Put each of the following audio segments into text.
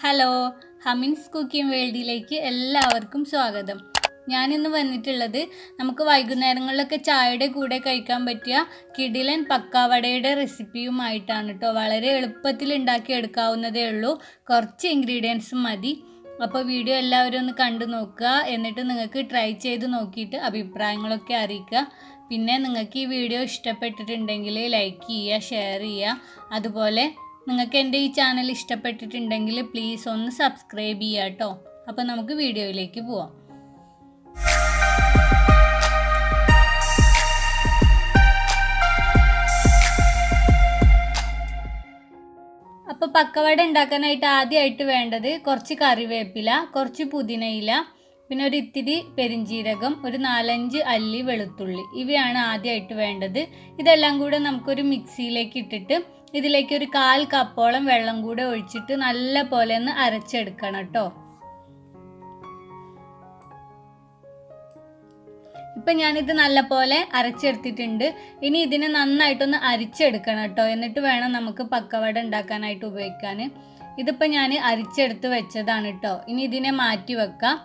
Hello, ഹമിൻസ് cooking വേൾഡിലേക്ക് എല്ലാവർക്കും സ്വാഗതം. ഞാനിന്ന് വന്നിട്ടുള്ളത് നമുക്ക് വൈകുന്നേരങ്ങളിലൊക്കെ ചായയുടെ കൂടെ കഴിക്കാൻ പറ്റിയ കിടിലൻ പക്കാവടയുടെ റെസിപ്പിയുമായിട്ടാണ് കേട്ടോ. വളരെ എളുപ്പത്തിൽ ഉണ്ടാക്കിയെടുക്കാവുന്നതേ ഉള്ളൂ, കുറച്ച് ഇൻഗ്രീഡിയൻസും മതി. അപ്പോൾ വീഡിയോ എല്ലാവരും ഒന്ന് കണ്ടു നോക്കുക, എന്നിട്ട് നിങ്ങൾക്ക് ട്രൈ ചെയ്ത് നോക്കിയിട്ട് അഭിപ്രായങ്ങളൊക്കെ അറിയിക്കുക. പിന്നെ നിങ്ങൾക്ക് ഈ വീഡിയോ ഇഷ്ടപ്പെട്ടിട്ടുണ്ടെങ്കിൽ ലൈക്ക് ചെയ്യുക, ഷെയർ ചെയ്യുക. അതുപോലെ നിങ്ങൾക്ക് എൻ്റെ ഈ ചാനൽ ഇഷ്ടപ്പെട്ടിട്ടുണ്ടെങ്കിൽ പ്ലീസ് ഒന്ന് സബ്സ്ക്രൈബ് ചെയ്യുക കേട്ടോ. അപ്പോൾ നമുക്ക് വീഡിയോയിലേക്ക് പോവാം. അപ്പോൾ പക്കവട ഉണ്ടാക്കാനായിട്ട് ആദ്യമായിട്ട് വേണ്ടത് കുറച്ച് കറിവേപ്പില, കുറച്ച് പുതിനയില, പിന്നെ ഒരു ഇത്തിരി പെരിഞ്ജീരകം, ഒരു 4-5 അല്ലി വെളുത്തുള്ളി. ഇവയാണ് ആദ്യമായിട്ട് വേണ്ടത്. ഇതെല്ലാം കൂടെ നമുക്കൊരു മിക്സിയിലേക്ക് ഇട്ടിട്ട് ഇതിലേക്ക് ഒരു 1/4 കപ്പോളം വെള്ളം കൂടെ ഒഴിച്ചിട്ട് നല്ല പോലെ ഒന്ന് അരച്ചെടുക്കണം കേട്ടോ. ഇപ്പം ഞാനിത് നല്ല പോലെ അരച്ചെടുത്തിട്ടുണ്ട്. ഇനി ഇതിനെ നന്നായിട്ടൊന്ന് അരിച്ചെടുക്കണം കേട്ടോ, എന്നിട്ട് വേണം നമുക്ക് പക്കവട ഉണ്ടാക്കാനായിട്ട് ഉപയോഗിക്കാൻ. ഇതിപ്പോൾ ഞാൻ അരിച്ചെടുത്ത് വെച്ചതാണ് കേട്ടോ. ഇനി ഇതിനെ മാറ്റി വെക്കാം,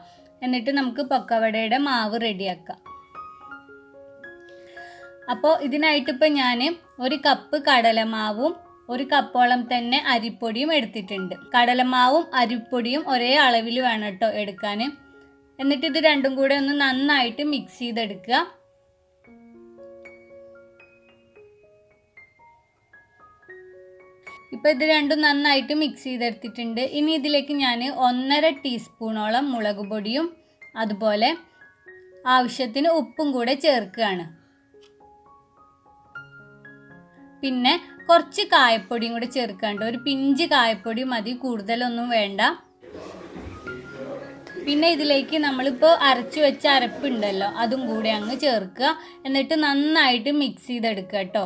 എന്നിട്ട് നമുക്ക് പക്കവടയുടെ മാവ് റെഡിയാക്കാം. അപ്പോൾ ഇതിനായിട്ടിപ്പോൾ ഞാൻ 1 കപ്പ് കടലമാവും 1 കപ്പോളം തന്നെ അരിപ്പൊടിയും എടുത്തിട്ടുണ്ട്. കടലമാവും അരിപ്പൊടിയും ഒരേ അളവിൽ വേണം കേട്ടോ എടുക്കാൻ. എന്നിട്ട് ഇത് രണ്ടും കൂടെ ഒന്ന് നന്നായിട്ട് മിക്സ് ചെയ്തെടുക്കുക. ഇപ്പോൾ ഇത് രണ്ടും നന്നായിട്ട് മിക്സ് ചെയ്തെടുത്തിട്ടുണ്ട്. ഇനി ഇതിലേക്ക് ഞാൻ 1.5 ടീസ്പൂണോളം മുളക് പൊടിയും അതുപോലെ ആവശ്യത്തിന് ഉപ്പും കൂടെ ചേർക്കുകയാണ്. പിന്നെ കുറച്ച് കായപ്പൊടിയും കൂടെ ചേർക്കാണ്ട്, ഒരു പിഞ്ച് കായപ്പൊടി മതി, കൂടുതലൊന്നും വേണ്ട. പിന്നെ ഇതിലേക്ക് നമ്മളിപ്പോൾ അരച്ചു വെച്ച അരപ്പുണ്ടല്ലോ, അതും കൂടെ അങ്ങ് ചേർക്കുക. എന്നിട്ട് നന്നായിട്ട് മിക്സ് ചെയ്തെടുക്കുക കേട്ടോ.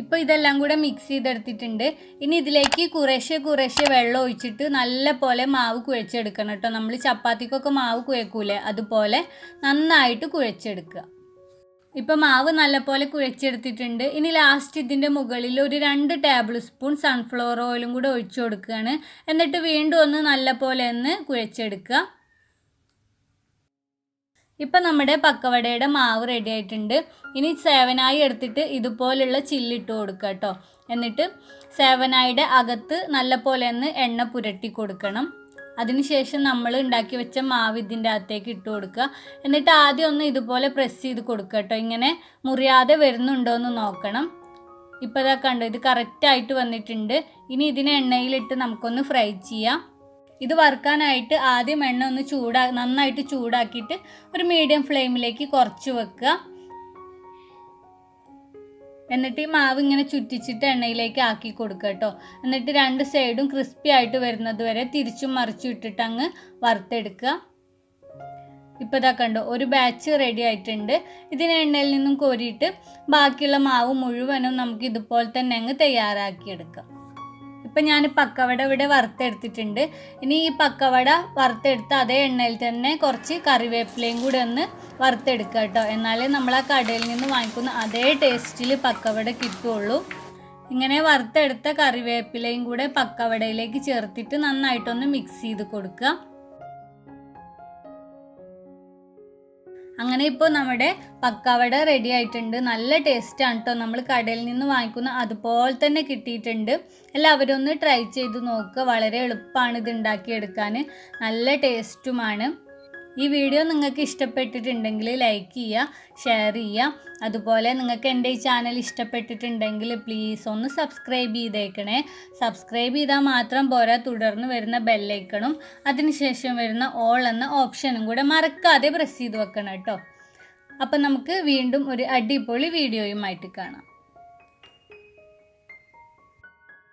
ഇപ്പോൾ ഇതെല്ലാം കൂടെ മിക്സ് ചെയ്തെടുത്തിട്ടുണ്ട്. ഇനി ഇതിലേക്ക് കുറേശ്ശെ വെള്ളം ഒഴിച്ചിട്ട് നല്ല പോലെ മാവ് കുഴച്ചെടുക്കണം കേട്ടോ. നമ്മൾ ചപ്പാത്തിക്കൊക്കെ മാവ് കുഴക്കൂലേ, അതുപോലെ നന്നായിട്ട് കുഴച്ചെടുക്കുക. ഇപ്പോൾ മാവ് നല്ലപോലെ കുഴച്ചെടുത്തിട്ടുണ്ട്. ഇനി ലാസ്റ്റ് ഇതിൻ്റെ മുകളിൽ ഒരു 2 ടേബിൾ സ്പൂൺ സൺഫ്ലവർ ഓയിലും കൂടെ ഒഴിച്ചു കൊടുക്കുകയാണ്. എന്നിട്ട് വീണ്ടും ഒന്ന് നല്ലപോലെ ഒന്ന് കുഴച്ചെടുക്കുക. ഇപ്പം നമ്മുടെ പക്കവടയുടെ മാവ് റെഡി ആയിട്ടുണ്ട്. ഇനി സേവനായി എടുത്തിട്ട് ഇതുപോലുള്ള ചില്ലിട്ട് കൊടുക്കുക കേട്ടോ. എന്നിട്ട് സേവനായുടെ അകത്ത് നല്ലപോലെ ഒന്ന് എണ്ണ പുരട്ടി കൊടുക്കണം. അതിനുശേഷം നമ്മൾ ഉണ്ടാക്കി വെച്ച മാവ് ഇതിൻ്റെ അകത്തേക്ക് ഇട്ട് കൊടുക്കുക. എന്നിട്ട് ആദ്യം ഒന്ന് ഇതുപോലെ പ്രസ് ചെയ്ത് കൊടുക്കുക കേട്ടോ. ഇങ്ങനെ മുറിയാതെ വരുന്നുണ്ടോ എന്ന് നോക്കണം. ഇപ്പോൾ ഇതാ കണ്ടോ, ഇത് കറക്റ്റായിട്ട് വന്നിട്ടുണ്ട്. ഇനി ഇതിനെ എണ്ണയിലിട്ട് നമുക്കൊന്ന് ഫ്രൈ ചെയ്യാം. ഇത് വറുക്കാനായിട്ട് ആദ്യം എണ്ണ ഒന്ന് നന്നായിട്ട് ചൂടാക്കിയിട്ട് ഒരു മീഡിയം ഫ്ലെയിമിലേക്ക് കുറച്ച് വെക്കുക. എന്നിട്ട് ഈ മാവ് ഇങ്ങനെ ചുറ്റിച്ചിട്ട് എണ്ണയിലേക്ക് ആക്കി കൊടുക്കുക കേട്ടോ. എന്നിട്ട് 2 സൈഡും ക്രിസ്പി ആയിട്ട് വരുന്നത് വരെ തിരിച്ചും മറിച്ചും ഇട്ടിട്ട് അങ്ങ് വറുത്തെടുക്കുക. ഇപ്പോൾ ഇതാ കണ്ടോ, ഒരു ബാച്ച് റെഡി ആയിട്ടുണ്ട്. ഇതിനെ എണ്ണയിൽ നിന്നും കോരിയിട്ട് ബാക്കിയുള്ള മാവ് മുഴുവനും നമുക്ക് ഇതുപോലെ തന്നെ അങ്ങ് തയ്യാറാക്കിയെടുക്കാം. ഇപ്പം ഞാൻ പക്കവട ഇവിടെ വറുത്തെടുത്തിട്ടുണ്ട്. ഇനി ഈ പക്കവട വറുത്തെടുത്ത് അതേ എണ്ണയിൽ തന്നെ കുറച്ച് കറിവേപ്പിലയും കൂടെ ഒന്ന് വറുത്തെടുക്കുക കേട്ടോ. എന്നാലേ നമ്മൾ ആ കടയിൽ നിന്ന് വാങ്ങിക്കുന്ന അതേ ടേസ്റ്റിൽ പക്കവട കിട്ടുള്ളൂ. ഇങ്ങനെ വറുത്തെടുത്ത കറിവേപ്പിലയും കൂടെ പക്കവടയിലേക്ക് ചേർത്തിട്ട് നന്നായിട്ടൊന്ന് മിക്സ് ചെയ്ത് കൊടുക്കുക. അങ്ങനെ ഇപ്പോൾ നമ്മുടെ പക്കവട റെഡി ആയിട്ടുണ്ട്. നല്ല ടേസ്റ്റാണ് കേട്ടോ. നമ്മൾ കടയിൽ നിന്ന് വാങ്ങിക്കുന്ന അതുപോലെ തന്നെ കിട്ടിയിട്ടുണ്ട്. എല്ലാവരും ഒന്ന് ട്രൈ ചെയ്ത് നോക്കുക. വളരെ എളുപ്പമാണ് ഇത് ഉണ്ടാക്കിയെടുക്കാൻ, നല്ല ടേസ്റ്റുമാണ്. ഈ വീഡിയോ നിങ്ങൾക്ക് ഇഷ്ടപ്പെട്ടിട്ടുണ്ടെങ്കിൽ ലൈക്ക് ചെയ്യുക, ഷെയർ ചെയ്യുക. അതുപോലെ നിങ്ങൾക്ക് എൻ്റെ ഈ ചാനൽ ഇഷ്ടപ്പെട്ടിട്ടുണ്ടെങ്കിൽ പ്ലീസ് ഒന്ന് സബ്സ്ക്രൈബ് ചെയ്തേക്കണേ. സബ്സ്ക്രൈബ് ചെയ്താൽ മാത്രം പോരാ, തുടർന്ന് വരുന്ന ബെല്ലൈക്കണും അതിനുശേഷം വരുന്ന ഓൾ എന്ന ഓപ്ഷനും കൂടെ മറക്കാതെ പ്രസ് ചെയ്ത് വെക്കണം കേട്ടോ. അപ്പം നമുക്ക് വീണ്ടും ഒരു അടിപൊളി വീഡിയോയുമായിട്ട് കാണാം.